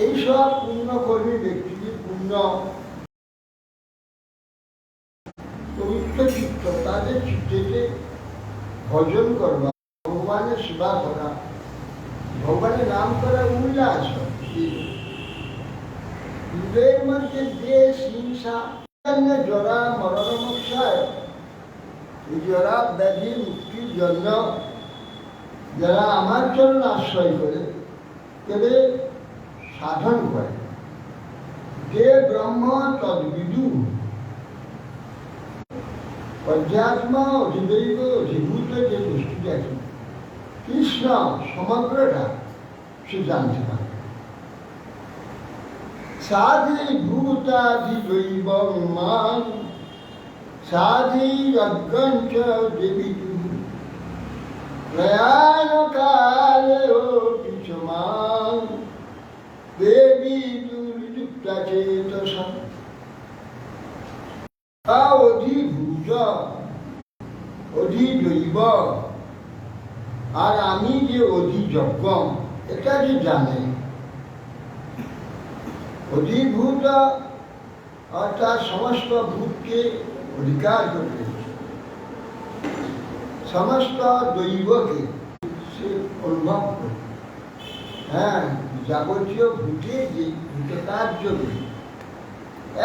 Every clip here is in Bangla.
এইসব পুণ্যকর্মী ব্যক্তি পুণ্য পবিত্র চিত্ত তাদের চিত্তে ভজন করবা, ভগবানের সেবা করা, ভগবানের নাম করা উল্লাস হৃদয়ের মধ্যে দেশ হিংসা জরা মরণ মোক্ষায় এই জরা ব্যাধি মুক্তির জন্য যারা আমার চরণ আশ্রয় করে তবে সাধন করে, যে ব্রহ্ম তদ্বিদু অধ্যাত্ম অধিদৈব অধিভূত যে বস্তুটা আছে কৃষ্ণ সমগ্রটা সে জানতে পারে। সাধি ভূতাধিদৈব মান সাধি অজ্ঞঞ্চ দেবিতু প্রয়াণ কালে পিছমান দেবী দুর্যুক্তা চেতসা অধিভূত অধিদৈব আর আমি যে অধিযজ্ঞ এটা যে জানে, অধিভূত অর্থাৎ সমস্ত ভূতকে অধিকার করতে, সমস্ত দৈবকে সে অনুভব করে। হ্যাঁ, যাবতীয় ভূতের যে ভূতকার্যগুলি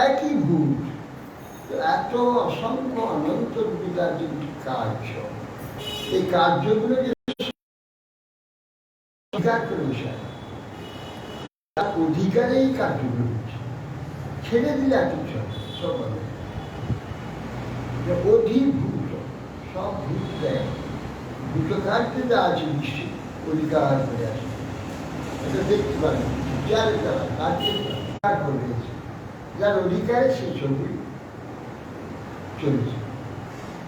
একই ভূত, এত অসংখ্য অনন্ত বিদার যে কার্য, এই কার্যগুলো যে অধিকার করে বিষয়, তার অধিকারে এই কার্যগুলো ছেড়ে দিলে এত সব অধিভূত, সব ভূত দেয় ভূত কার্য যা আছে বিশ্বে অধিকার করে আসে, এটা দেখতে পারেন যার দ্বারা কার্যের করে দিয়েছে, যার অধিকারে সে ছবি চলছে।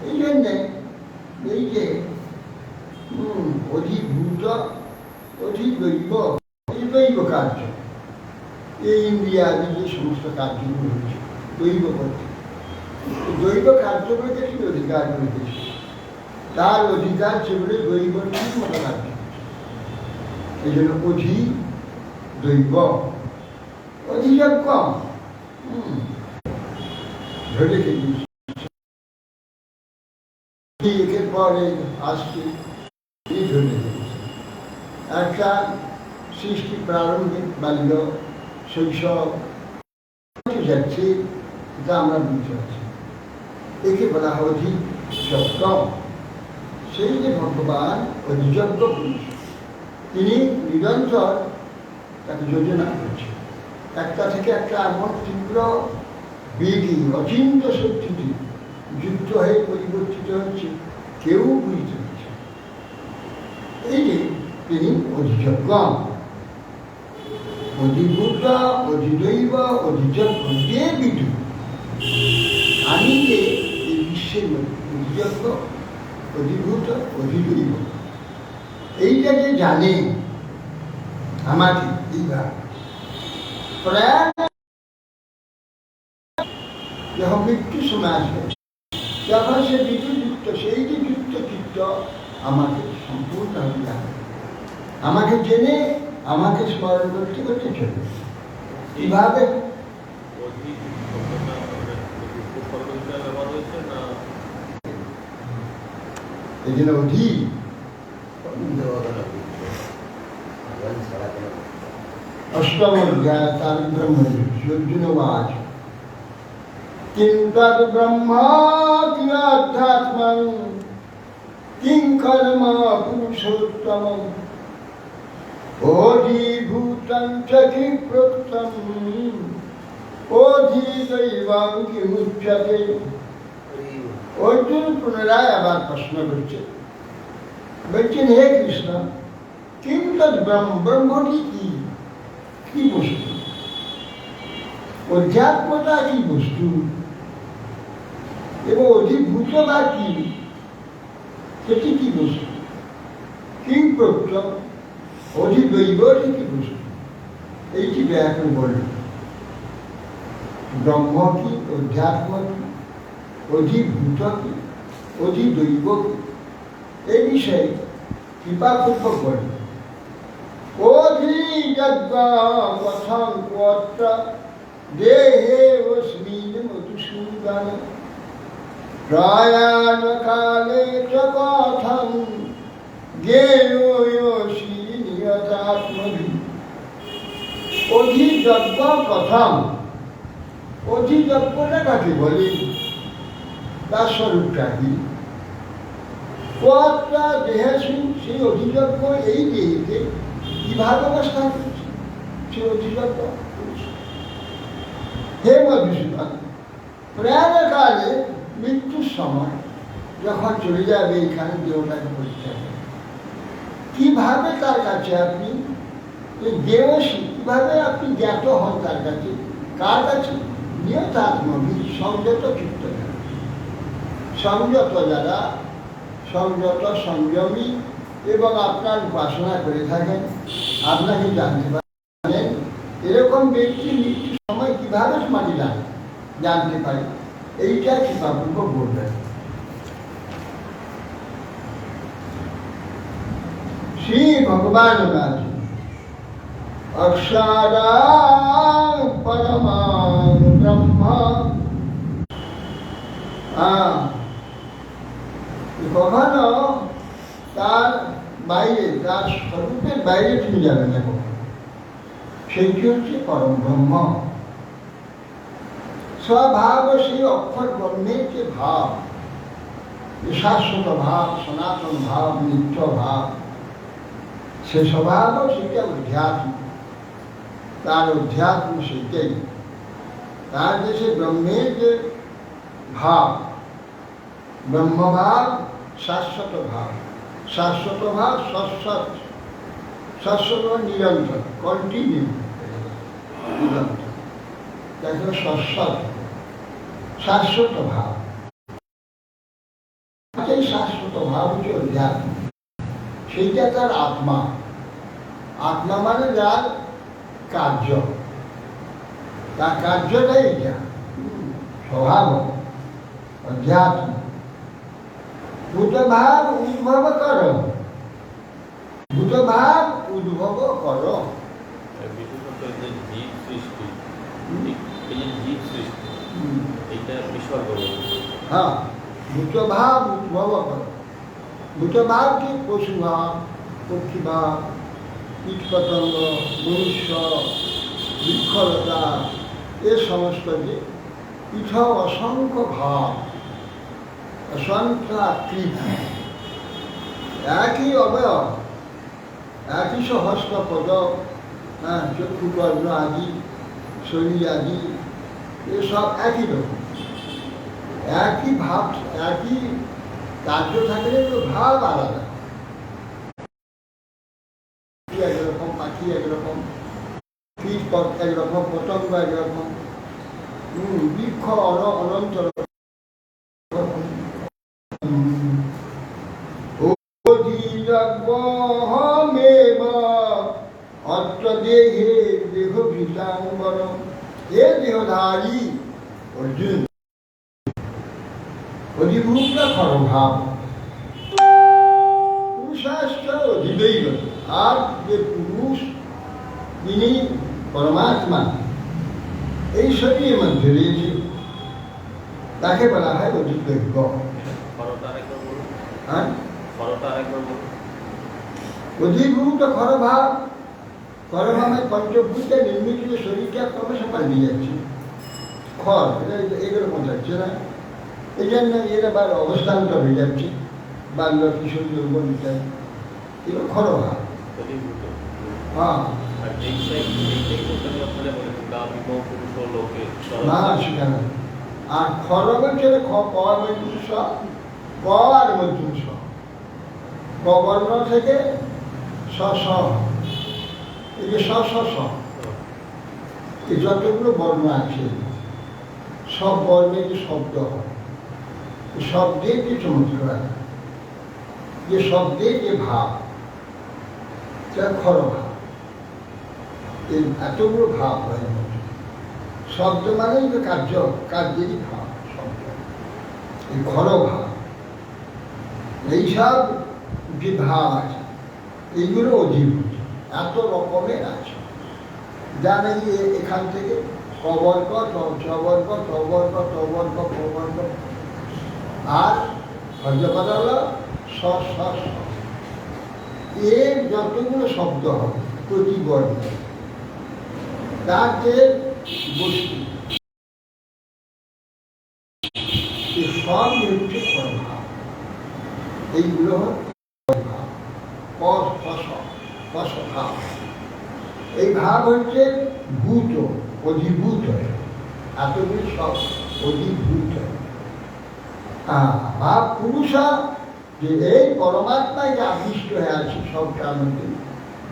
এই জন্যে এই যে অধিভূত অধিদৈব, এই দৈব কার্য, এই ইন্দ্রিয়াদি যে সমস্ত কার্যগুলো হচ্ছে দৈব করতে, দৈব কার্যগুলোকে কি অধিকার করে দিয়েছে, তার অধিকার সেগুলো দৈব ঠিক মতো কার্য, এই জন্য অধি দৈব অধিযজ্ঞ ধরে খেয়েছে। একের পরে আসছে ধরে খেয়েছে। একটা সৃষ্টি প্রারম্ভিক বাল্য শৈশব যাচ্ছে, এটা আমরা বুঝতে পারছি, একে বলা হয় অধিযজ্ঞ। সেই যে ভগবান অধিযজ্ঞ পুরুষ, তিনি নিরন্তর তাকে যোজনা করছেন, একটা থেকে একটা এমন তীব্র বেগী অচিন্ত শক্তিটি যুক্ত হয়ে পরিবর্তিত হচ্ছে, কেউ বুঝতে পারছে। এই যে তিনি অধিযজ্ঞ, অধিভূত অধিদৈব অধিযজ্ঞ যে বিধু, আমি যে এই বিশ্বের মধ্যে অধিযজ্ঞ অধিভূত অধিদৈব, এইটা যে জানে আমাকে এইবার যখন মৃত্যু সময় আসবে, যখন সে বিদ্যুযুক্ত, সেই যে যুক্ত চিত্ত আমাকে সম্পূর্ণভাবে জানে, আমাকে জেনে আমাকে স্মরণ করতে করতে চলবে। কিভাবে? এই জন্য অধি অষ্টম অধ্যায় তার ব্রহ্মবাচ কিং তদ ব্রহ্ম কিং অধ্যাত্মং কিং কর্ম পুরুষোত্তমং অধিভূতং চ কি প্রোক্তং অধিদৈবং কিমুচ্যতে। অর্জুন পুনরায় আবার প্রশ্ন করছে, বলছেন হে কৃষ্ণ, কিং তদ ব্রহ্ম, ব্রহ্মটি কি, কি বস্তু, অধ্যাত্মতা কি বস্তু, এবং অধিভূততা কি, সেটি কি বস্তু, কিং প্রোক্তং অধিদৈবটি কি বস্তু, এইটি ব্যাখ্যান বলল। ব্রহ্ম কি, অধ্যাত্ম কি, অধিভূত কি, অধিদৈব কি, এই বিষয়ে কৃপাপূর্বক বলে। অধি কথং কোত্র দেহে অস্মিন মধুসূদন প্রয়াণ কালে চ কথং জ্ঞেয়োসি নিয়তাত্মভি। অধিযজ্ঞ কথং, অধিযজ্ঞটা কাকে বলে, তার স্বরূপটা কি? কোত্রা দেহাসীন, সেই অধিযজ্ঞ এই দেহকে কিভাবে অবস্থান করছে, সেই অধিযজ্ঞ। হে মধুসূদন, প্রয়াণকালে মৃত্যুর সময় যখন চলে যাবে এখানে দেহটাকে পরিত্যাগ, কিভাবে তার কাছে আপনি জ্ঞেয়সী, কিভাবে আপনি জ্ঞাত হন তার কাছে? কার কাছে? নিয়তাত্মভি, সংযত চিত্ত যারা, সংযত যারা, সংযত সংযমী এবং আপনার উপাসনা করে থাকেন, আপনাকে জানতে পারেন, এরকম ব্যক্তি মৃত্যুর সময় কিভাবে সমাধি জানতে পারে, এইটা কৃপাপূর্ব বলবেন। শ্রী ভগবান অক্ষরাং পরমাং ব্রহ্ম। কখনো তার বাইরে, তার স্বরূপের বাইরে তুমি যাবে না কখনো। সেইটি হচ্ছে পরম ব্রহ্ম। স্বভাব, সেই অক্ষর ব্রহ্মের যে ভাব, শাশ্বত ভাব, সনাতন ভাব, নিত্য ভাব, সে স্বভাব, সেটা অধ্যাত্ম, তার অধ্যাত্ম সেইটাই। তার যে সে ব্রহ্মের যে ভাব, ব্রহ্মভাব শাশ্বত ভাব, শাশ্বত ভাব শাশ্বত, শাশ্বত নিরন্তর, কন্টিনিউ, নিরন্তর, তাকে শাশ্বত, শাশ্বত ভাব। সেই শাশ্বত ভাব হচ্ছে অধ্যাত্ম, সেইটা তার আত্মা। আত্মা মানে যার কার্য, তার কার্যটাই এটা স্বভাব, অধ্যাত্ম। ভূতভাব উদ্ভব কর, ভূতভাব উদ্ভব কর। হ্যাঁ, ভূতভাব উদ্ভব কর। ভূতভাব কি? পশুভাব, পক্ষীভাব, কীটপতঙ্গ, মনুষ্য, বৃক্ষলতা, এ সমস্ত যে পৃথক অসংখ্য ভাব, অসংখ্য আকৃতি, একই অবয়ব, একই সহস্র পদ, চক্ষুকর্ণ আদি, শরীর আদি, এসব একই রকম, একই ভাব, একই কার্য থাকলে তো ভাব আলাদা। একরকম পাখি, একরকম কীট একরকম, পতঙ্গ একরকম, বৃক্ষ অনন্ত রকম। অত্র দেহে দেহ ভীতাম্বর। হে দেহধারী অর্জুন, অধিভূত খরভাব, পুরুষাস্ত্র অধিদৈবত। আর যে পুরুষ, তিনি পরমাত্মা এই শরীরের মধ্যে রয়েছে, তাকে বলা হয় অধিদৈব। অধিভূত খরভাব, খরভাবে পঞ্চভূতে নির্মিত যে শরীরটা ক্রমশ পাল্টে যাচ্ছে। খর এটা এরকম যাচ্ছে না, এই জন্য এর আবার অবস্থান্তর হয়ে যাচ্ছে, বাল্য, কিশোর, যৌবন ইত্যাদি, এগুলো খরভাব। হ্যাঁ, না সেখানে। আর খরব হচ্ছে ক মধ্যম স, ক আর মধ্যম স, ক বর্ণ থেকে স স, এই যে স স স, এই যতগুলো বর্ণ আছে, সব বর্ণে যে শব্দ হয়, শব্দের যে চমৎকার, যে শব্দের যে ভাব, সেটা খরভাব। এই এতগুলো ভাব হয়, শব্দ মানে যে কার্য, কার্যেরই ভাব শব্দ, এই খরভাব। এইসব যে ভাব আছে, এইগুলো অধিভূত, এত রকমের আছে। যা নাকি এখান থেকে কবর্গ চবর্গ টবর্গ টবর্গ প্রবর্গ, আর হর্যপদ হলো স স স। এর যতগুলো শব্দ হবে প্রতি বর্ণে তার যে বস্তু সব হচ্ছে ভাব। এইগুলো ভাব, এই ভাব হচ্ছে ভূত, অধিভূত, এতগুলি সব অধিভূত। ভাব পুরুষা, যে এই পরমাত্মায় যে আবিষ্ট হয়ে আছে সবটার মধ্যে,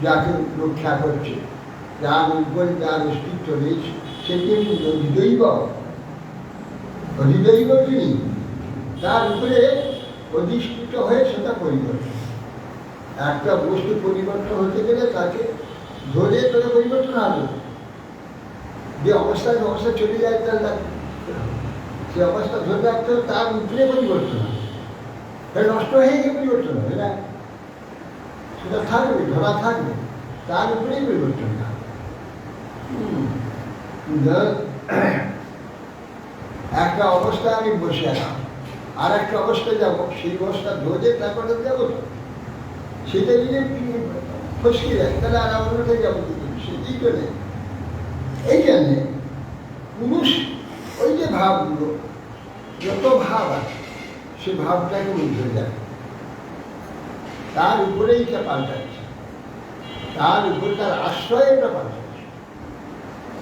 যাকে রক্ষা করছে, যার উপরে যার অস্তিত্ব রয়েছে, সেটি অধিদৈব। অধিদৈব তিনি, তার উপরে অধিষ্ঠিত হয়ে সেটা পরিবর্তন। একটা বস্তু পরিবর্তন হতে গেলে তাকে ধরে তোলে পরিবর্তন হবে। যে অবস্থায় চলে যায় তার সে অবস্থা ধরে রাখতে হবে, তার উপরে পরিবর্তন হবে। নষ্ট হয়ে গিয়ে পরিবর্তন হবে না, সেটা থাকবে, ধরা থাকবে, তার উপরেই পরিবর্তন হবে। একটা অবস্থায় আমি বসে আছি, আর একটা অবস্থায় যাবো, সেই অবস্থা ধরে তারপরে যাবো তো, সেটা যদি ফসকে যায় তাহলে আর অন্যটাই যাবো, সেটাই তো নেই। এই জন্যে পুরুষ ওই যে ভাবগুলো, যত ভাব আছে সে ভাবটাকে উঠে যায়, তার উপরেই তা পাল্টাচ্ছে, তার উপরে তার আশ্রয়টা পাল্টাচ্ছে।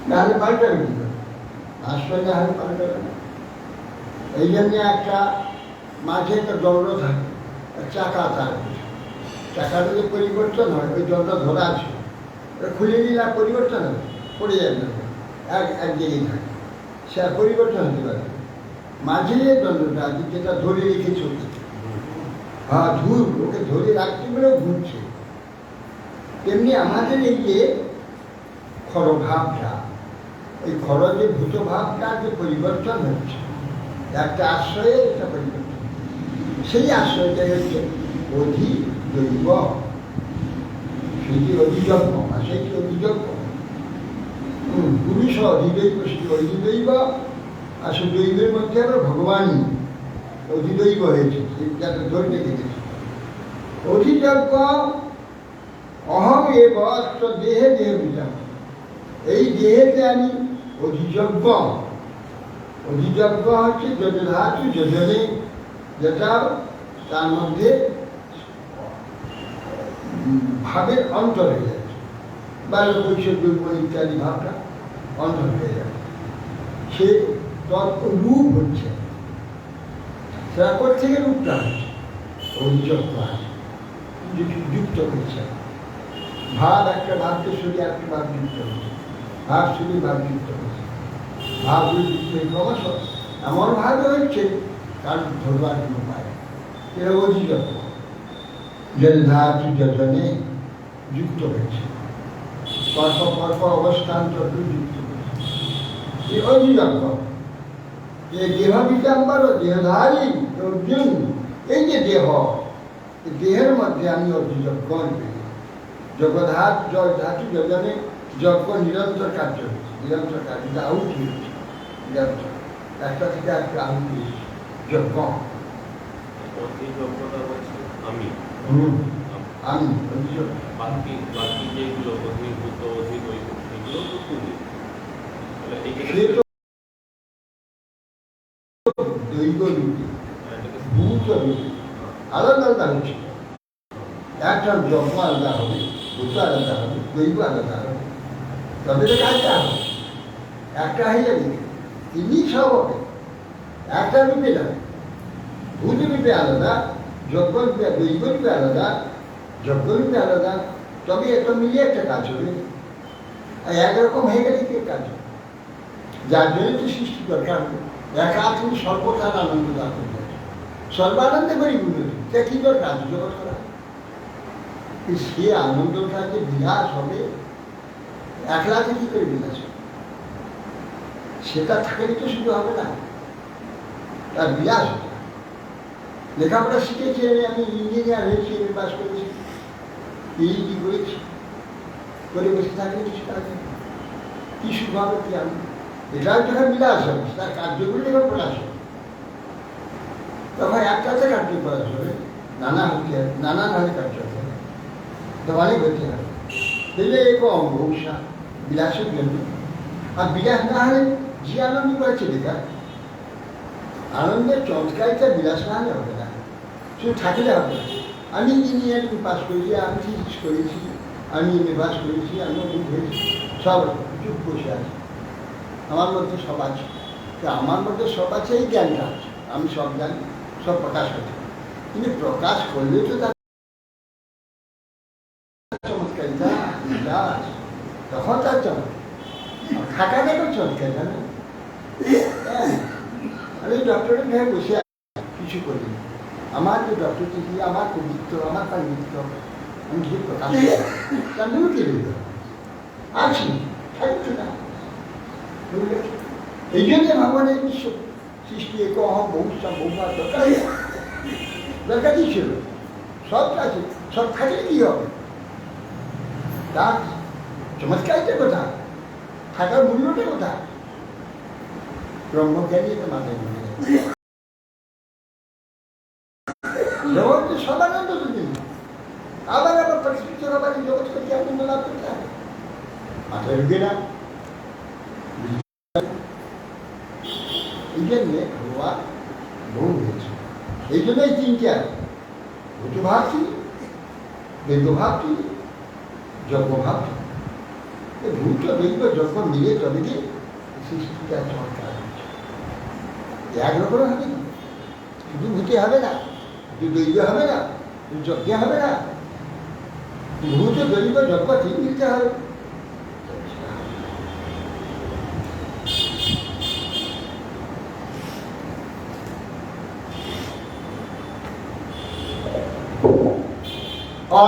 নাহলে পাল্টাবে কি করে? আশ্রয় না হলে পাল্টাবে না। এই জন্যে একটা মাঝে একটা দণ্ড থাকে, চাকা, তার চাকাটা যদি পরিবর্তন হয়, ওই দণ্ডটা ধরা আছে, ওটা খুলে দিলে আর পরিবর্তন হবে, পড়ে যাবে না, এক জায়গায় থাকে, সে আর পরিবর্তন হতে পারে। মাঝে যে দণ্ডটা আছে, যেটা ধরে রেখে চলছে, ধূর, ওকে ধরে রাখতে বলেও ঘুরছে। তেমনি আমাদের এই যে খরভাবটা, এই খর যে ভূত ভাবটা যে পরিবর্তন হচ্ছে, একটা আশ্রয়ে একটা পরিবর্তন, সেই আশ্রয়টাই হচ্ছে অধিদৈব। সেটি অধিযজ্ঞ, আর সেটি অধিযজ্ঞ। পুরুষ অধিদৈব, সেটি অধিদৈব। আর সে দৈবের মধ্যে আবার ভগবানই অধিদৈব হয়েছে, যাতে ধরে রেখে গেছে। অধিযজ্ঞ অহম এব দেহে দেহ বিজাম, এই দেহেতে আমি অধিযজ্ঞ। অধিযজ্ঞ হচ্ছে যজধাতু যোজনে, যেটা তার মধ্যে ভাবের অন্তর হয়ে যাচ্ছে, বাল্যবৈষয়িক ইত্যাদি ভাবটা অন্তর হয়ে যাচ্ছে। সে রূপ হচ্ছে, সেটা থেকে রূপটা হচ্ছে, অধিযজ্ঞ আছে, যুক্ত হচ্ছে। ভাব একটা ভাবকে শুধু একটা ভাব যুক্ত হচ্ছে, ভাব শুধু ভাব যুক্ত হচ্ছে, ভাবগুলো যুক্ত হয়ে ক্রমশ এমন ভাবে হচ্ছে তার ধরবার কোনো উপায়। এরা অধিযজ্ঞ, জলধাতু যোজনে যুক্ত হয়েছে, পরপর অবস্থান যত যুক্ত হয়েছে। এই অধিযজ্ঞ, যে দেহ বিজাম্বর দেহধারী অর্জুন, এই যে দেহ, দেহের মধ্যে আমি অধিযজ্ঞ, জগধাত ধাতু যোজনে যজ্ঞ নিরন্তর কার্য হচ্ছে, নিরন্তর কার্য, আহুতি হচ্ছে নিরন্তর, একটা থেকে একটা আহুতি হচ্ছে যজ্ঞ। আমি বাকি যেগুলো অধিভূত অধিদৈব, এগুলো তো তুমি দৈব রূপে, ভূত রূপে আলাদা আলাদা হচ্ছে। একটা যজ্ঞ আলাদা হবে, ভূত আলাদা হবে, দৈব আলাদা হবে, তবে তো কাজটা হবে, একটা হয়ে যাবে, তিনি সব হবে, একটা রূপে যাবে। ভূত রূপে আলাদা, যজ্ঞ রূপে, দৈব রূপে আলাদা, যজ্ঞ রূপে আলাদা, তবে এত মিলিয়ে একটা কাজ হবে। আর একরকম হয়ে গেলে কি কাজ হবে? যার জন্য তো সৃষ্টি দরকার, একা তুমি সর্বতার আনন্দ দান করতে, সর্বানন্দে করি বুঝলি, তা কি দরকার জগৎ করা? সে আনন্দটা যে বিলাস হবে, একলাতে কি করে বিলাস হবে? সেটা থাকলে তো শুধু হবে না, তার বিলাস হবে। লেখাপড়া শিখেছি, আমি ইঞ্জিনিয়ার হয়েছি, আমি পাস করেছি, পিএইচডি করেছি, করে বসে থাকলে তো সেটা কি সুখ হবে কি আমি, এটা যখন বিলাস হবে তার কার্যগুলি যখন প্রকাশ হবে তখন একটাতে কার্য প্রকাশ হবে, নানানভাবে কার্য হবে, তো অনেক হতে হবে। তাহলে এরকম ভৌসা বিলাসের জন্য, আর বিলাস না হলে যে আনন্দ করেছে বেকার, আনন্দের চমৎকারিতা বিলাস না হলে হবে না, শুধু থাকলে হবে না। আমি ইঞ্জিনিয়ারিং পাস করেছি, আমি ফিজিক্স করেছি, আমি এমএ পাস করেছি, আমি অমুক হয়েছি, সব চুপ বসে আছে, আমার মধ্যে সব আছে, আমার মধ্যে সব আছে, এই জ্ঞানটা আছে, আমি সব জানি, সব প্রকাশ করতে, কিন্তু প্রকাশ করলে তো তার চমৎকারিতা বিলাস, তখন তার চমৎকার। থাকা দেখো চমৎকার জানো, আমি ডক্টরের ঘরে বসে কিছু করি, আমার যে ডক্টর চিঠি, আমার কবিত্ব, আমার পাণ্ডিত্য, আমি কিছু প্রকাশ করি, তার কে দিতে আছি, থাকছে না। এই জন্য ভগবানের বিশ্ব সৃষ্টি এক অহম বহুসা বহুবার দরকারই ছিল, সব আছে, সব থাকলে কি হবে, তার চমৎকারিতা কোথা, থাকার মূল্যটা কোথা, ব্রহ্মজ্ঞানী তো মাথায় মনে জগৎ সব আনন্দ দিন, আবার আবার পরিস্থিতি আবার জগৎ করতে আনন্দ লাভ করতে হবে, মাথায় ঢুকে না। এই জন্যে ভগবান বহু হয়েছে, এই জন্যই তিনটা ভূতভাবটি, বেদভাবটি, যজ্ঞভাবটি, ভূত দৈব যজ্ঞ মিলে তবে কি সৃষ্টিটা চমৎকার হচ্ছে। একরকম হবে না, শুধু ভূতে হবে না, শুধু দৈব হবে না, যজ্ঞে হবে না, ভূত দৈব যজ্ঞ ঠিক মিলতে হবে।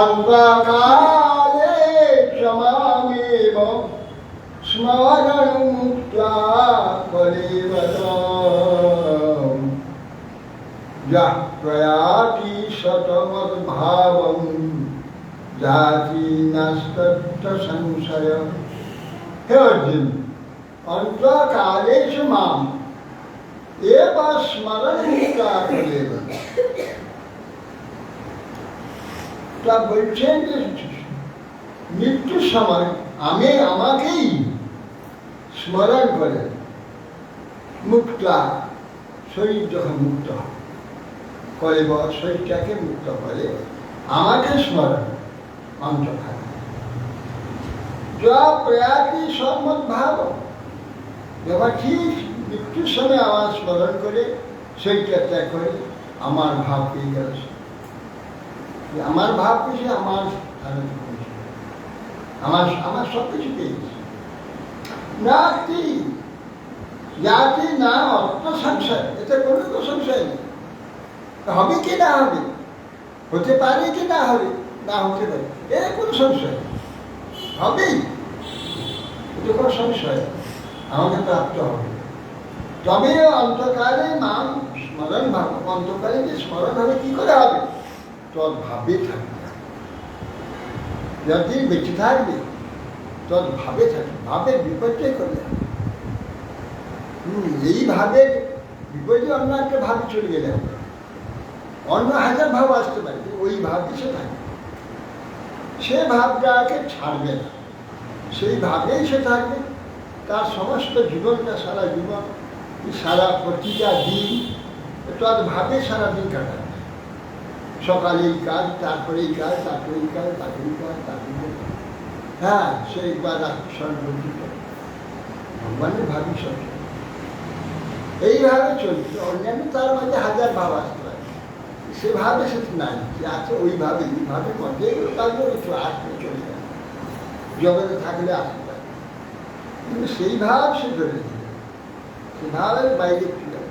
অন্ধকারে সমামেব স্মরণ মুক্তা কলেবরম যঃ প্রয়াতি শতমদ্ভাবং জাতি নাস্তত্র সংশয়। হে অর্জুন, অন্তকালে মাম এব স্মরণ মুক্তা কলেবরম। তা বলছেন যে মৃত্যুর সময় আমাকেই স্মরণ করে, মুক্তা শরীর যখন মুক্ত করে, শরীরটাকে মুক্ত করে, আমাকে স্মরণ অন্তকাল যা প্রয়াতি সম্মত ভাব, যখন ঠিক মৃত্যুর সময় আমার স্মরণ করে, শরীরটা ত্যাগ করে, আমার ভাব পেয়ে গেল, আমার ভাব পেয়েছে, আমার সব কিছু পেয়েছে, জাতি না অর্থ সংশয়, এতে কোনো তো সংশয় নেই, হবে কি না হবে, হতে পারে কি না হবে, না হতে পারে, এর কোনো সংশয় নেই, হবেই, এটা কোনো সংশয়, আমাকে প্রাপ্ত হবে। তবে অন্তকালে নাম স্মরণ ভাব, অন্তকালে যে স্মরণ হবে কি করে হবে, তদ ভাবে থাকবে, যদি বেঁচে থাকবে তদ ভাবে থাকবে, ভাবের বিপর্যয় করলে এই ভাবের বিপর্যয় অন্য একটা ভাবে চলে গেলে হবে, অন্য হাজার ভাব আসতে পারে, ওই ভাবই সে থাকবে, সে ভাবটাকে ছাড়বে না, সেই ভাবেই সে থাকবে, তার সমস্ত জীবনটা, সারা জীবন, সারা প্রতিটা দিন তদ ভাবে সারাদিন কাটাবে, সকালে এই কাজ, তারপরে এই কাজ, তারপরে এই কাজ, তারপরে এই কাজ, তারপরে হ্যাঁ সে একবার স্মরণ করে ভগবানের ভাবি সব এইভাবে চলছে। অন্যান্য তার মধ্যে হাজার ভাব আসতে পারে, সেভাবে সে নাই, যে আছে ওইভাবে, এইভাবে মধ্যে তাদের একটু আসলে চলে যায়, জগতে থাকলে আসতে পারে, কিন্তু সেই ভাব সে ধরে দিবে, সে ভাবের বাইরে ফিরে,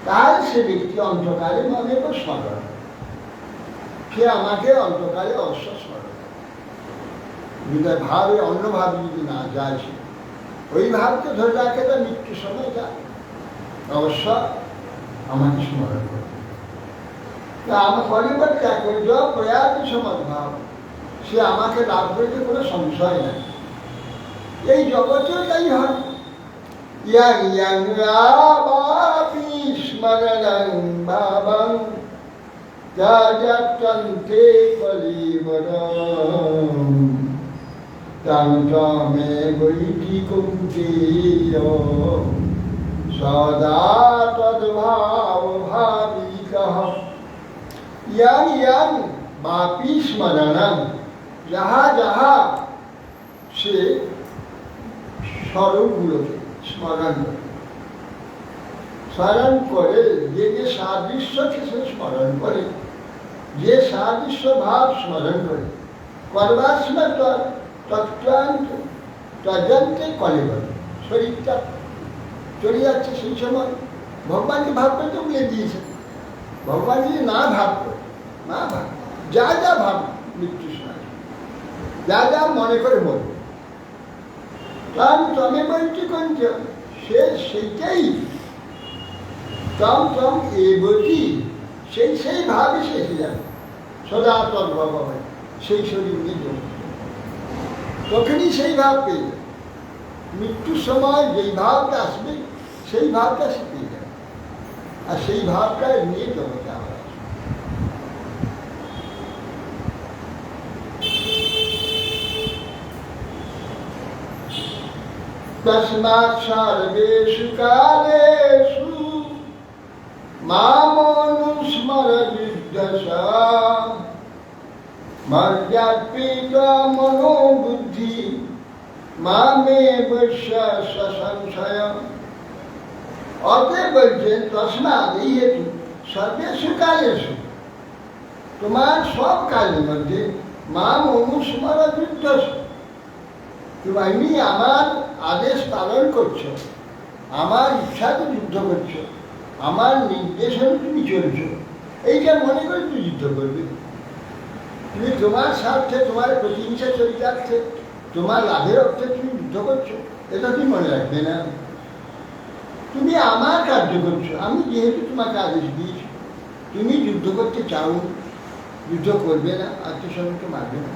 তাহলে সে ব্যক্তি অন্তকালে মনে তো স্মরণ, সে আমাকে অন্তকালে অবশ্য স্মরণ, হৃদয় ভাবে অন্য ভাবে যদি না যায়, সে ওই ভাবকে ধরে রাখে, তার মৃত্যুর সময় যায় অবশ্য আমাকে স্মরণ করে, আমার পরিবার ত্যাগ করে যাওয়া প্রয়াস সমাজ ভাব, সে আমাকে লাভ করতে কোনো সংশয় নাই, এই জগতেও তাই হয়। ইয়াং ইয়াং রাবাপি স্মরণং ভাবং যাজতন্তে কলিবরম তং তমে বৈঠি কুন্তেয় সদা তদ্ভাব ভাবিকঃ। ইয়াং ইয়াং বাপি স্মরণং, যাহা যাহা সে স্বরূপগুলোকে স্মরণ করে, স্মরণ করে, যে যে সাদৃশ্যকে সে স্মরণ করে, যে সাদৃশ্য ভাব স্মরণ করে, করবার সময় তত্ত্বান্ত তদন্তে কলেবর, শরীরটা চলে যাচ্ছে, সেই সময় ভগবানকে ভাব করতে উড়িয়ে দিয়েছে। ভগবান যদি না ভাব করে, না ভাব, যা যা ভাব মৃত্যু সময়, যা যা মনে করে বলবো, তার তমে বলছি কোনচ, সে সেইটাই তম তম এবতি, সেই সেই ভাবে সে এসে যাবে, সদা তদ্ভাব হয়, সেই শরীর নিয়ে জমে, তখনই সেই ভাব পেয়ে যাবে। মৃত্যুর সময় যেই ভাবটা আসবে সেই ভাবটা সে পেয়ে যাবে, আর সেই ভাবটা নিয়ে জগতে আমরা আসবো। তস্মাৎ সর্বেষু কালেষু মামনুস্মর বিদ্যসা মর্যাপিত মনোবুদ্ধি মামে বৈশ্য সংশয়। অতএব বলছেন তস্মাৎ, এই হেতু, সর্বেষু কালেষু, তোমার সব কালের মধ্যে মাম অনুস্মর বিদ্যসা, তুমি আমার আদেশ পালন করছো, আমার ইচ্ছাতে যুদ্ধ করছো, আমার নির্দেশনে তুমি চলছো, এইটা মনে করে তুমি যুদ্ধ করবে। তুমি তোমার স্বার্থে, তোমার প্রতিহিংসা চরিতার্থে, তোমার লাভের অর্থে তুমি যুদ্ধ করছো, এটা তুমি মনে রাখবে না। তুমি আমার কার্য করছো, আমি যেহেতু তোমাকে আদেশ দিয়েছি, তুমি যুদ্ধ করতে চাও, যুদ্ধ করবে না, আত্মীয়স্বজনকে মারবে না,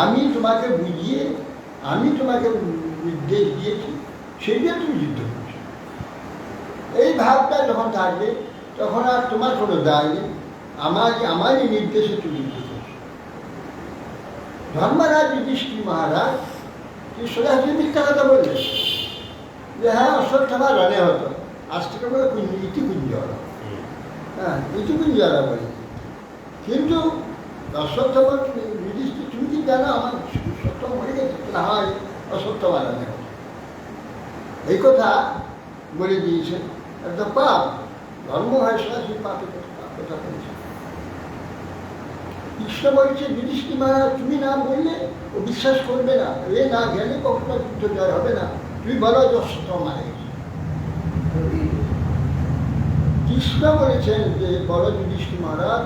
আমি তোমাকে বুঝিয়ে, আমি তোমাকে নির্দেশ দিয়েছি, সেইটা তুমি যুদ্ধ করছো। এই ভাবটা যখন থাকবে তখন আর তোমার কোনো দায় নেই, আমারই নির্দেশে তুমি যুদ্ধ করছো। ধর্মরাজ যুধিষ্ঠির মহারাজ সোজাসুজি মিথ্যা কথা বললেন যে হ্যাঁ অশ্বত্থামা রণে হতো, আজ থেকে বলে ইতিকুঞ্জ হলো, হ্যাঁ ইতিকুঞ্জ হলো বলে। কিন্তু অশ্বত্থামা যুধিষ্ঠির, তুমি কি জানো আমার সত্য মরে গেছে? না হয় অশ্বত্থামা রণে হতো, এই কথা বলে দিয়েছে। একটা পাপ, ধর্ম হয় সরাসরি পাপের কথা বলেছে। কৃষ্ণ বলছে যুধিষ্ঠির মহারাজ, তুমি না বললে ও বিশ্বাস করবে না, এ না গেলে কখনো যুদ্ধ জয় হবে না, তুমি বলো যে অশ্বত্থামা মারা গেছে। কৃষ্ণ বলেছেন যে বলো যুধিষ্ঠির মহারাজ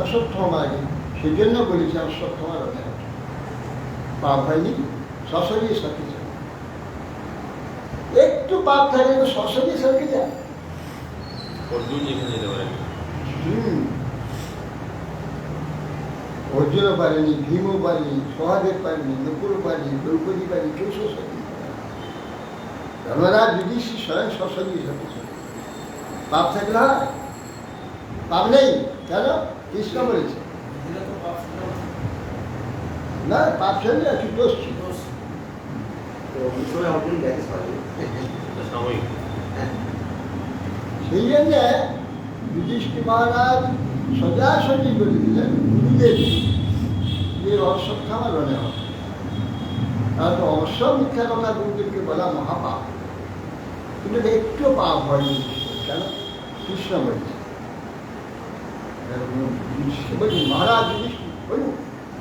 অশ্বত্থামা মারা গেছে, সেই জন্য বলেছে অশ্বত্থামা রণে হতো, পাপ হয়নি, সশরীরে সাথে যায়। একটু পাপ থাকে তো সশরীরে সাথে যায়। অর্জুন যেখানে যেতে পারে, অর্জুনও পারেনি, ভীমও পারেনি, সহদেব পারেনি, নকুলও পারেনি, দ্রৌপদী পারেনি, কেউ সশরীরে। ধর্মরাজ যুধিষ্ঠির স্বয়ং সশরীরে সাথে যায়। পাপ থাকলে হয়? পাপ নেই কেন? কৃষ্ণ বলেছে না, পাপ ছেলে একটু দোষ ছিল। সাময়িক সেই জন্য যুধিষ্ঠির মহারাজ সোজাসুজি বলে দিলেন গুরুদেব যে অশ্বত্থামা রণে হবে। তাহলে তো অবশ্য মিথ্যা কথা গুরুদেবকে বলা মহাপাপ, কিন্তু একটু পাপ হয়নি। কেন? কৃষ্ণ বলছে, বলছি মহারাজ যুধিষ্ঠির বলুন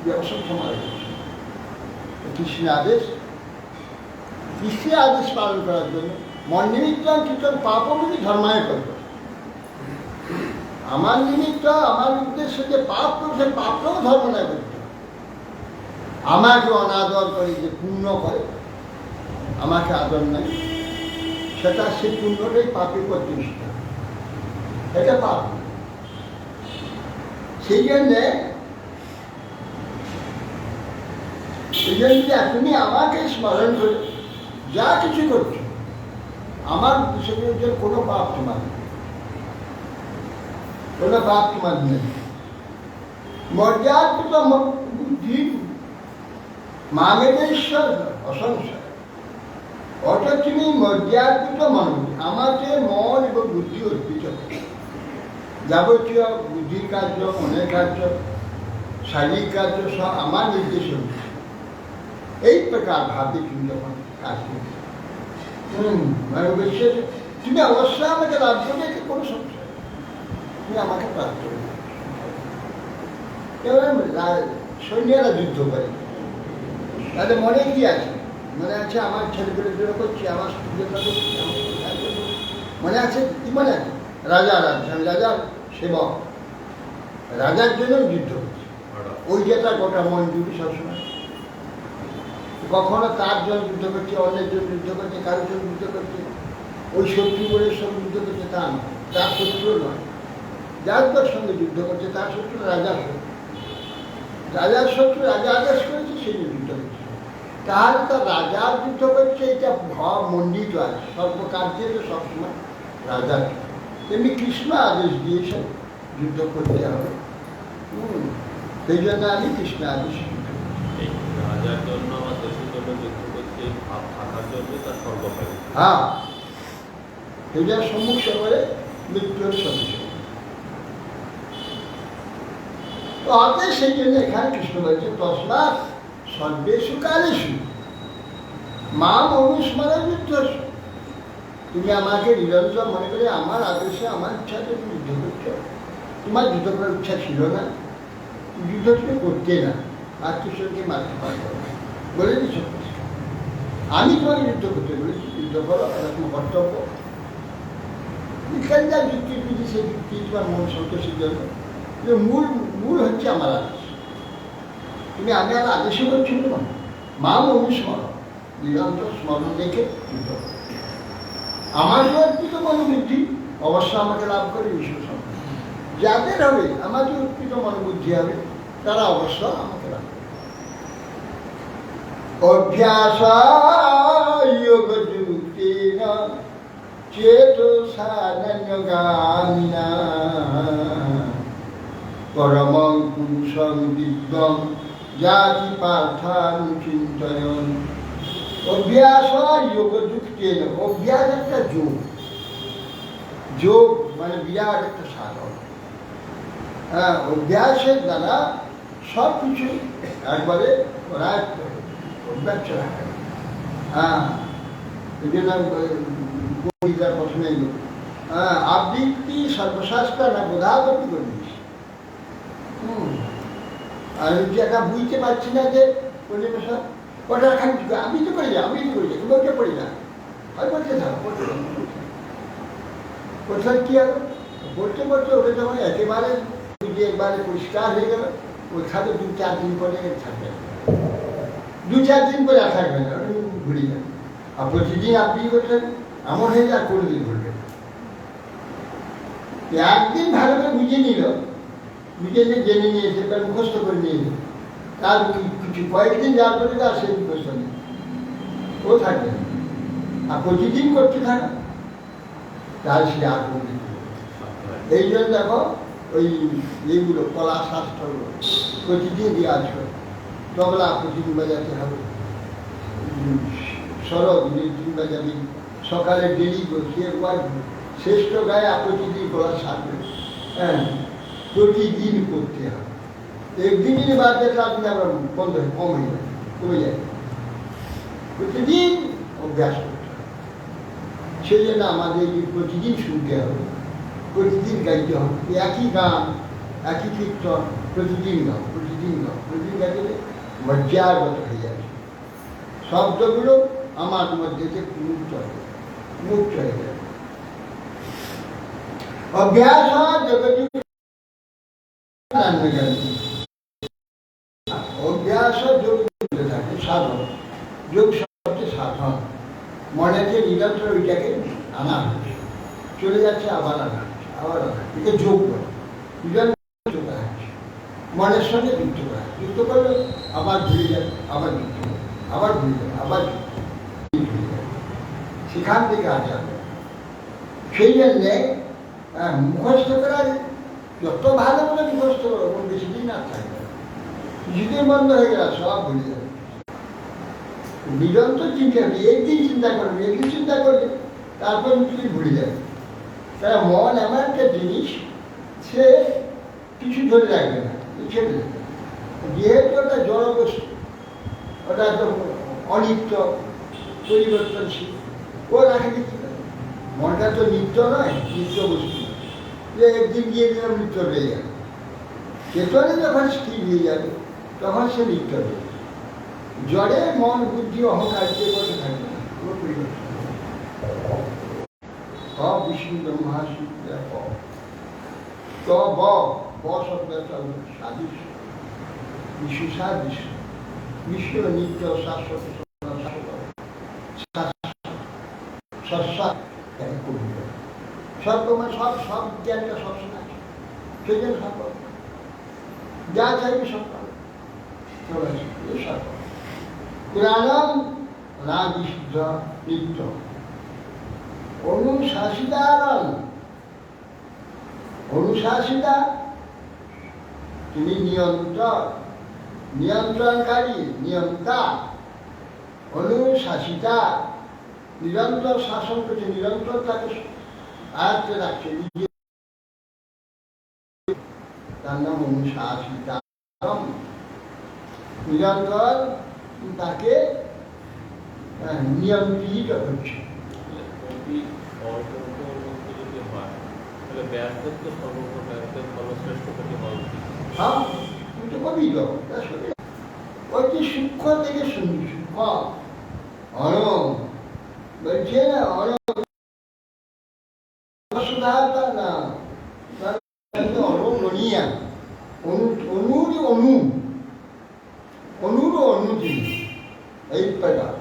যে অশ্বত্থামা রণে হবে। কৃষ্ণের আদেশ, কৃষ্ণের আদেশ পালন করার জন্য মন নিমিত্ত কীর্তন পাপমুনি ধর্মায় করবে। আমার নিমিত্ত, আমার উদ্দেশ্য যে পাপ করছে, পাপটাও ধর্ম নয় করতে। আমাকে অনাদর করে যে পুণ্য করে, আমাকে আদর নাই, সেটা সেই পুণ্যটাই পাপে প্রতিষ্ঠিত, এটা পাপ। সেই জন্যে তুমি আমাকে স্মরণ করে যা কিছু করছো আমার সেগুলোর কোনো পাপ তোমার নেই, কোনো পাপ তোমার নেই। মর্যাদা বুদ্ধি মামেশ্বর অসংসার, অর্থাৎ তুমি মর্যাদিত মানুষ আমাকে মন এবং বুদ্ধি অর্পিত করে যাবতীয় বুদ্ধির কার্য, মনের কার্য, শারীরিক কার্য সব আমার নির্দেশ হচ্ছে। এই প্রকার ভাবে তুমি যখন কাজ করছো তুমি অবশ্যই আমাকে লাভ করবে, কোনো সমস্যা নেই, তুমি আমাকে প্রাপ্ত করবে। সৈন্যরা যুদ্ধ করে, তাদের মনে কি আছে? মনে আছে আমার ছেলেগুলোর জন্য করছি, আমার জন্য করছি, মনে আছে কি? মনে আছে রাজা আমি রাজার সেবক, রাজার জন্য যুদ্ধ করছি। ওই যেটা গোটা মন জুড়ি সবসময়, কখনো তার জন্য যুদ্ধ করছে, অন্যের জন্য যুদ্ধ করছে, কারোর জন্য যুদ্ধ করছে, ওই শত্রু বলে সঙ্গে যুদ্ধ করছে তা নয়, তার শত্রু নয়। যার সঙ্গে যুদ্ধ করছে তার শত্রু রাজার শত্রু, রাজার শত্রু রাজা আদেশ করেছে সেই যুদ্ধ করছে। তাহলে তার রাজার যুদ্ধ করছে, এটা ভাব মন্ডিত আছে, সর্বকার্যে সবসময় রাজার। তেমনি কৃষ্ণ আদেশ দিয়েছে যুদ্ধ করতে হবে, সেই জন্য আমি কৃষ্ণ আদেশ রাজার জন্য আমার দেশের জন্য যুদ্ধ করছে, ভাব থাকার জন্য তার সর্বকারী। হ্যাঁ, সেটার সম্মুখ করে মৃত্যুর সঙ্গে তো সেই জন্য এখানে কৃষ্ণ বলছে তসমাৎ সর্বেষু কালেষু মাম অনুস্মরণ যুদ্ধস্য। তুমি আমাকে নিরন্তর মনে করে আমার আদেশে আমার ইচ্ছাতে তুমি যুদ্ধ করছো। তোমার যুদ্ধ করার ইচ্ছা ছিল না, যুদ্ধ তুমি করতে না, আত্মীয়কে মারতে পারবো না বলে দিচ্ছ। আমি তোমাকে যুদ্ধ করতে বলেছি, যুদ্ধ করো, এটা তোমার কর্তব্য। এখানে যা যুক্তি দিচ্ছি সেই যুক্তি তোমার মন সন্তোষের জন্য, মূল মূল হচ্ছে আমার আদেশ। তুমি আমি আর আদেশও করছি না, মাম অনুস্মরণ, নিরন্তর স্মরণ রেখে যুদ্ধ করো। আমার অর্পিত মনোবুদ্ধি অবশ্য আমাকে লাভ করে ঈশ্বর সম্মান। যাদের হবে আমার যে অর্পিত মনোবুদ্ধি হবে তারা অবশ্য আমাকে লাভ করে। অভ্যাস যোগ যুক্তেন চেতসানন্যগামিনা পরমং পুরুষং দিব্যং জাতি পার্থানুচিন্তয়ন। অভ্যাস যোগ যুক্তেন, অভ্যাস একটা যোগ, যোগ মানে বিরাট একটা সাধন। হ্যাঁ, অভ্যাসের দ্বারা সব কিছু একবারে অভ্যাস রাখে। হ্যাঁ, এই জন্য কবিতার প্রশ্নে হ্যাঁ আবৃত্তি সর্বশাস্ত্র না বোধাগতি করিস। আর যে একটা বুঝতে পারছি না যে পরিবেশ ওটা খালি আমি তো করি না, আমি তো করি না, তুমি ওটা করি না, আর বলতে থাকো কোথায় কি হবে বলতে বলতে ওটা যখন একেবারে একবারে পরিষ্কার হয়ে গেল, ওইখানে 2-4 দিন পরে থাকবে, 2-4 দিন পরে আর থাকবে না, ওটা ঘুরে যাবে। আর প্রতিদিন আপনি করছেন এমন হয়ে যায় কোনোদিন ঘুরবে। একদিন ভালো করে বুঝে নিল, বুঝে নিয়ে জেনে নিয়েছে, তার মুখস্থ করে নিয়েছে, তার কিছু কয়েকদিন যাওয়ার পরে তার সেই মুখস্থ নেই, ও থাকবে। আর প্রতিদিন করতে থাকা তার সে আগ্রহ। এই জন্য দেখো ওই এইগুলো কলা শাস্ত্রগুলো প্রতিদিন রিয়াজ করে, তবলা প্রতিদিন বাজাতে হবে, সরব প্রতিদিন বাজাবি, সকালে ডেলি বসিয়ে শ্রেষ্ঠ গায়ে প্রতিদিন কলা সারবে। হ্যাঁ, প্রতিদিন করতে হবে। একদিনই বাদ দেখলে আপনি আবার বন্ধ হয়ে কম হয়ে যাবে, কমে যায়। প্রতিদিন অভ্যাস করতে হবে। সেই জন্য আমাদের প্রতিদিন শুনতে হবে, প্রতিদিন গাইতে হবে। একই গান, একই কীর্তন প্রতিদিন গাও, প্রতিদিন গাও, প্রতিদিন গাইতে মজ্জাগত হয়ে যাবে। শব্দগুলো আমার মধ্যে মুক্ত হয়ে যাবে। অভ্যাস অভ্যাস যোগ থাকে সাধন, যোগ শব্দে সাধন, মনে যে নিরন্তর ওইটাকে আনা হচ্ছে, চলে যাচ্ছে আবার আনা হচ্ছে, আবার আনা হচ্ছে, এটা যোগ করে নিরন্তর করা হচ্ছে, মনের সঙ্গে যুক্ত করা, যুক্ত করলে আবার ঘুরে যাবে, আবার যুক্ত করবে, আবার ঘুরে যাবে, আবার ঘুরে যাবে। সেখান থেকে আসে আমরা। সেই জন্যে মুখস্থ করার যত ভালো করে মুখস্থ করো কোনো বেশি দিন আর থাকবে না, কিছুদিন বন্ধ হয়ে গেল সব ভুলে যাবে। নিরন্তর চিন্তা করবে, একদিন চিন্তা করবে, একদিন চিন্তা করবে, তারপর তুমি ভুলে যাবে। তারা মন এমন একটা জিনিস, সে কিছু ধরে রাখবে না, ছেড়ে দেবে। যেহেতু ওটা জড় বস্তু, ওটা তো অনিত্য, পরিবর্তনশীল, ও রাখে দিতে পারে। মনটা তো নিত্য নয়, নিত্য বস্তু, যে একদিন গিয়ে দিলাম নিত্য হয়ে যাবে। চেতনে যখন স্থির হয়ে যাবে তখন সে নিত্য হয়ে যাবে। জড়ে মন বুদ্ধি অহংকার যে বসে থাকবে না, কোনো পরিবর্তন হবে না। বিষ্ণু ব্রহ্মা সূত্রে শব্দটা সাদৃশ্য, বিশ্ব সাদৃশ্য, বিশ্ব নিত্য শাশ্বত সর্বময়, সব সব জ্ঞানটা সবসময় আছে, সেই জন্য সম্ভব যা চাইবে সব পাবে। পুরাণম রাজিষ্ঠ নিত্য অনুশাসিতারণ, অনুশাসিতা তুমি নিয়ন্ত্রণকারী, নিয়ন্তা। অনুশাসিতা নিরন্তর শাসন করছে, নিরন্তর তাকে আয়ত্তে রাখছে, তার নাম অনুশাসিতা। নিরন্তর তাকে নিয়ন্ত্রিত করছে। অতি সূক্ষ্ম থেকে সূক্ষ্ম অনম বলছে না, অনমনীয়া অনুর অনুদি এই প্রকার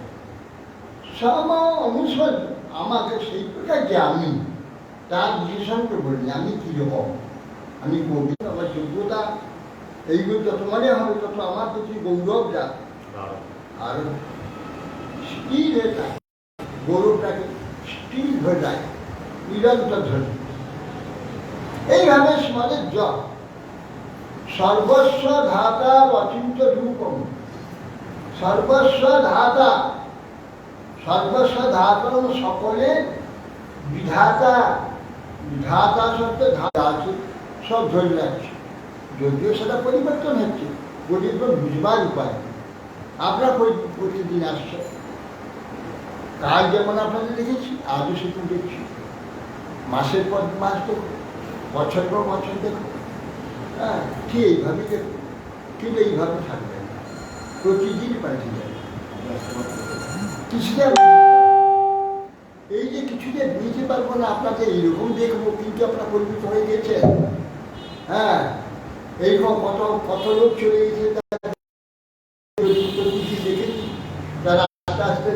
সব অনুসরণ আমাকে সেই প্রকার যে আমি তার বিশেষণকে বলি, আমি কিরকম, আমি কবি, আমার যোগ্যতা, এইগুলো যত মনে হবে তত আমার প্রতি গৌরব যা আর স্থির হয়ে যায়, গৌরবটাকে স্থির হয়ে যায়, নিরন্তর ধরে। এইভাবে স্মরণের জপ সর্বস্ব ধাতা অচিন্ত রূপম, সর্বস্ব ধাতা, সর্বস্ব ধাতম সকলে বিধাতা, বিধাতা শব্দে ধাতা আছে, সব ধরে রাখছে। যদিও সেটা পরিবর্তন হচ্ছে, পরিবর্তন বুঝবার উপায় আপনার প্রতিদিন আসছে। কাল যেমন আপনাদের দেখেছি, আজও সেরকম দেখছি, মাসের পর মাস দেখো, বছর পর বছর দেখো, হ্যাঁ ঠিক এইভাবেই দেখো, কিন্তু এইভাবে থাকবে না, প্রতিদিন পাল্টে যাবে। কিছুটা এই যে কিছুতে বুঝতে পারবো না, আপনাকে এইরকম দেখবো, কিন্তু আপনার পরিচিত হয়ে গেছে। হ্যাঁ, এইরকম কত কত লোক চলে গেছে, দেখেছি তারা আস্তে আস্তে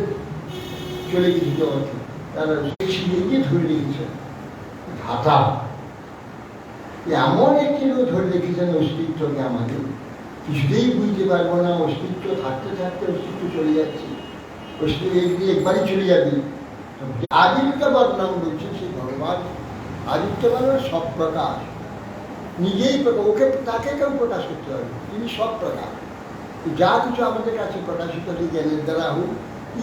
চলে গেছে জগতে, তারা গিয়ে ধরে রেখেছে ধাতা। এমন একটি লোক ধরে রেখেছেন অস্তিত্বকে, আমাদের কিছুতেই বুঝতে পারবো না। অস্তিত্ব থাকতে থাকতে অস্তিত্ব চলে যাচ্ছে, অস্তিত্ব একবারই চলে যাবে। আদিত্য বর্ণন বলছে সেই ভগবান, আদিত্য বর্ণন সব প্রকাশ, নিজেই ওকে তাকে কেউ প্রকাশ করতে হবে, তিনি সব প্রকাশ। যা কিছু আমাদের কাছে প্রকাশিত হচ্ছে, জ্ঞানের দ্বারা হোক,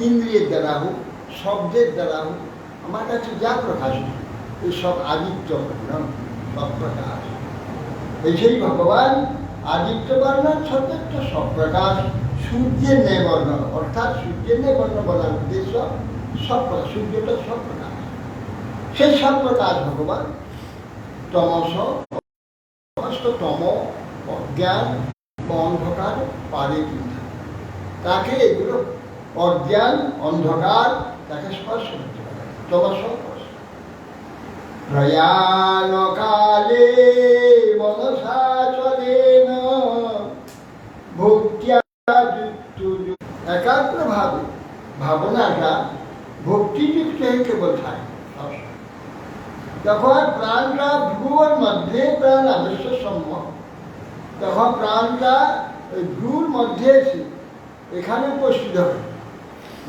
ইন্দ্রিয়ের দ্বারা হোক, শব্দের দ্বারা হোক, আমার কাছে যা প্রকাশিত এই সব আদিত্য বর্ণন, সব প্রকাশ। এই সেই ভগবান আদিত্য বর্ণন শব্দটা সব প্রকাশ, সূর্যের ন্যায় বর্ণন, অর্থাৎ সূর্যের ন্যায় বর্ণ বলার উদ্দেশ্য সব প্রকাশ, সূর্যটা সব প্রকাশ, সেই সব প্রকাশ ভগবান। তমস সমস্ত তম অজ্ঞান বা অন্ধকার পারে কিন্তু তাকে এগুলো অজ্ঞান অন্ধকার তাকে স্পর্শ করতে পারে। তমস প্রয়াণকালে মনসা চলেন ভক্তিয়া একাগ্রভাবে ভাবনাটা ভক্তিযুক্ত হয়ে কেবল থাকে। যখন প্রাণটা ভ্রুর মধ্যে প্রাণ আদর্শ সম্ভব, তখন প্রাণটা ওই ভ্রুর মধ্যে এসে এখানে উপস্থিত হবে।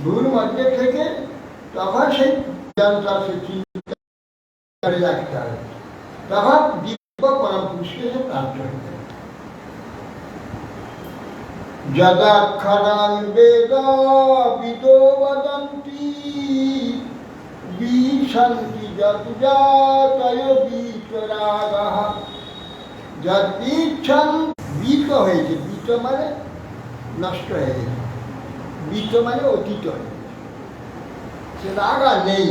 ভ্রুর মধ্যে থেকে তখন সেই জ্ঞানটা সে চিন্তা করে রাখতে হবে, তখন দিব্য পরম পুরুষকে সে প্রাপ্ত হইতে হবে। যদাক্ষরাং বেদ বিদো বদন্তি বিশন্তি যদ্জাতয় বিতরাগঃ। যদ বিচ্ছন বিত হয়েছে, বিত মানে নষ্ট হয়ে গেছে, বিত মানে অতীত হয়ে গেছে, সে রাগা নেই।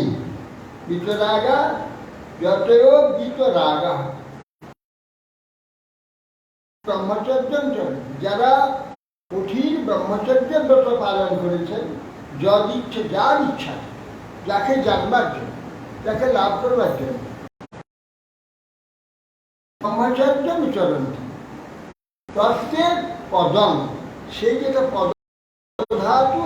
বিতরাগা যতয় বিতরাগা। ব্রহ্মচর্য যারা কঠিন ব্রহ্মচর্য ব্রত পালন করেছেন, যদ ইচ্ছে যার ইচ্ছা, যাকে জানবার জন্য, যাকে লাভ করবার জন্য, ব্রহ্মচর্য চরণ তত্ত্বের পদম, সেই যেটা পদ ধাতু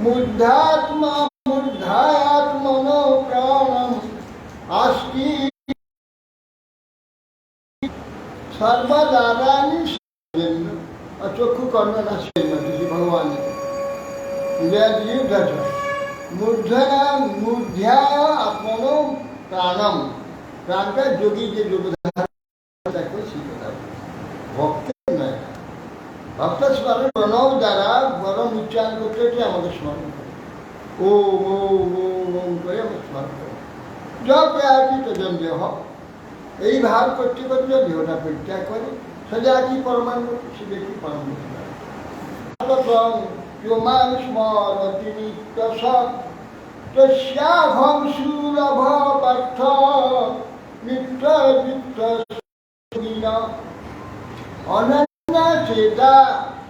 মুদ্ধাত্মা মুদ্ধায়াত্মন প্রাণম আস্তি সর্বদারানি চক্ষু কর্ণনাশের মধ্যে ভগবান মূর্ধনা মূর্ধ্যায় আত্মন প্রাণম। প্রাণটা যোগী যে যোগধারা সেই কথা ভক্তের নয়। ভক্ত স্মরণ প্রণব দ্বারা বরং উচ্চারণ করতে হচ্ছে আমাদের স্মরণ করে, ওম ওম ওম ওম করে আমরা স্মরণ করি। যবে আছি তজন দেহ, এই ভাব করতে করতে দেহটা পরিত্যাগ করে সজা কি পরমাণু, সে ব্যক্তি পরমাণু স্মরতি নিত্য তস্যাহং সুলভ পার্থ নিত্য যুক্ত অনন্য চেতা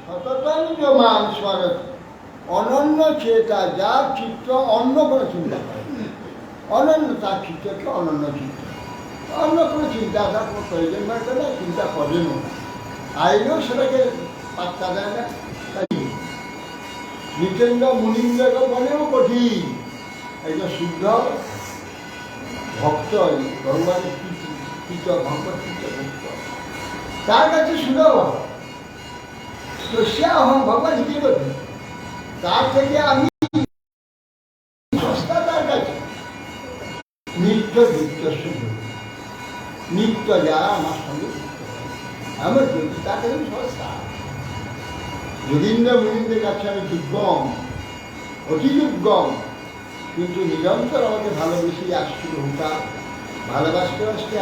সততং যমান স্মরতি। অনন্য চেতা, যার চিত্ত অন্য কোনো চিন্তা করে, অনন্য তার চিত্তকে অনন্য চিত্ত, অন্য কোনো চিন্তা আসার কোনো প্রয়োজন হয় না, চিন্তা করেন না, আইলেও সেটাকে পাত্তা দেয় না। নিতেন্দ্র মুনীন্দ্রকে বলেও কঠিন, একজন শুদ্ধ ভক্ত, ভগবানের কৃত ভগবত কৃত ভক্ত, তার কাছে সুলভ। তো সে ভগবান কি করবে, তার থেকে আমি সস্তা তার কাছে। নিত্য যুক্ত শুধু নিত্য যারা আমার সঙ্গে আমার যদি তাকে আমি সস্তা। যোগীন্দ্র মুনীন্দ্রের কাছে আমি দুর্গম, অতি দুর্গম, কিন্তু নিরন্তর আমাকে ভালোবেসে আসছিল হুটা, ভালোবাসতে বাসতে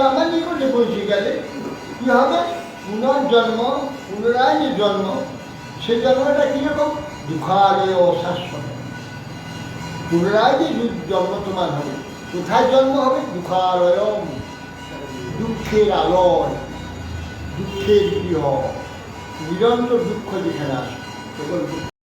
আমার নিকটে পৌঁছে গেলে কি হবে, পুনর্জন্ম, পুনরায় যে জন্ম, সে জন্মটা কিরকম দুঃখালয় অশাশ্বত। পুনরায় যে জন্ম তোমার হবে, কোথায় জন্ম হবে, দুঃখালয়, দুঃখের আলয়, দুঃখের গৃহ, নিরন্তর দুঃখ যেখানে আসে, কেবল দুঃখ